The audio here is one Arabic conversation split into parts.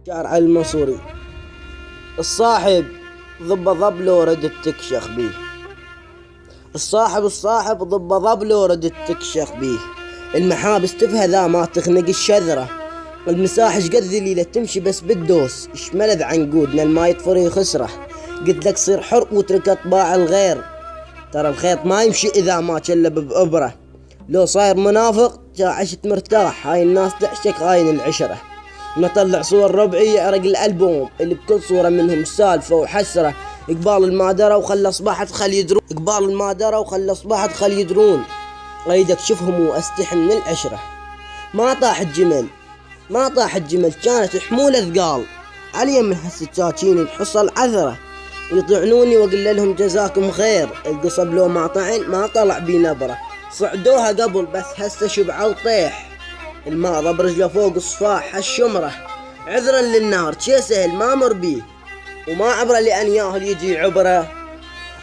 شعر على المنصوري. الصاحب ضب ضب لو ردت تكشخ بيه. الصاحب ضب ضب لو ردت تكشخ بيه. المحابس تفهى ذا ما تخنق الشذرة. المساحش قد ذليلة تمشي بس بالدوس. اش ملذ عنقودنا الما يطفري خسره. قلت لك صير حر وترك اطباع الغير. ترى الخيط ما يمشي اذا ما تشلب بإبرة. لو صاير منافق جا عشت مرتاح. هاي الناس تعشق هاي العشرة. نطلع صور ربعي يعرق الألبوم اللي بكل صورة منهم سالفة وحسرة. إقبال المادرة وخلى صباحة خل يدرون. أريدك شوفهم وأستحي من العشرة. ما طاح الجمل كانت حمولة ثقال. علي من هالسكاكين الحصل عذرة. يطعنوني وأقول لهم جزاكم خير. القصب لو ما طعن ما طلع بي نبرة. صعدوها قبل بس هسه شبعة وطيح. الماء برجله فوق صفاح هالشمرة. عذرا للنار شي سهل ما مر بيه. وما عبره لأن ياهل يجي عبره.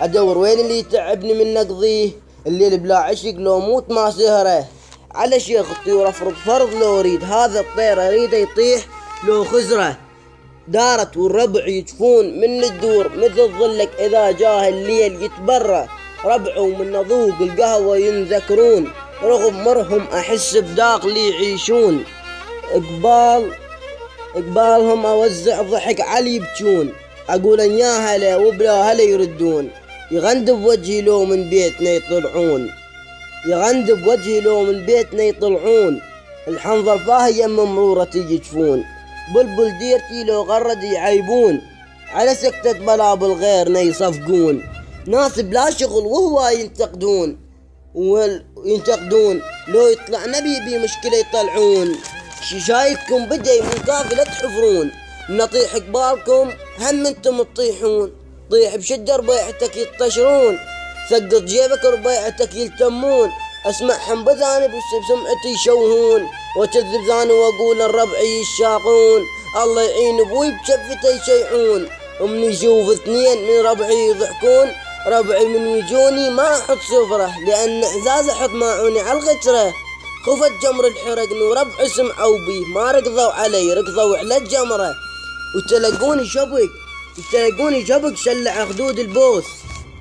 أدور وين اللي يتعبني من نقضيه. الليل بلا عشق لو موت ما سهره. على شيخ الطيور أفرض فرض لو أريد. هذا الطير أريده يطيح لو خزره. دارت والربع يجفون من الدور مثل ظلك إذا جاه الليل يتبرى. ربعوا من نضوق القهوة ينذكرون. رغم مرهم أحس بداخلي يعيشون. إقبالهم أوزع ضحك علي يبكون. أقول إن يا هلا وبلا هلا يردون. يغندب وجهي لو من بيتنا يطلعون. الحنظر فاهي يم مرورة يجفون. بلبل ديرتي لو غرد يعيبون. على سكتة بلاب الغير يصفقون. ناس بلا شغل وهو ينتقدون. لو يطلع نبي بمشكلة يطلعون. شايفكم بدي من قافلة تحفرون. نطيح قبالكم هم انتم تطيحون. طيح بشدة ربيعتك يطشرون. ثقط جيبك ربيعتك يلتمون. اسمعهم بذاني بسمعتي يشوهون. وكذب ذاني واقول الربعي يشاقون. الله يعين ابوي بشفته يشيعون. ومن يشوف اثنين من ربعي يضحكون. ربعي من يجوني ما احط صفره. لان اعزاز احط ماعوني على الغتره. خفت جمر الحرق وربع سمعوا بيه. ما ركضوا علي ركضوا على الجمره. وتلقوني شبك شلع خدود البوس.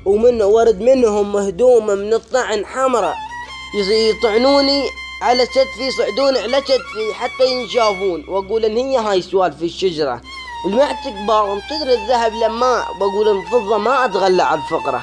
ورد منهم مهدومة من الطعن حمرة. يطعنوني على كتفي صعدوني على كتفي حتى ينشافون. واقول ان هي هاي سوالف الشجرة. المعتق بارم تدري الذهب لما بقول الفضة ما اتغلى على الفقرة.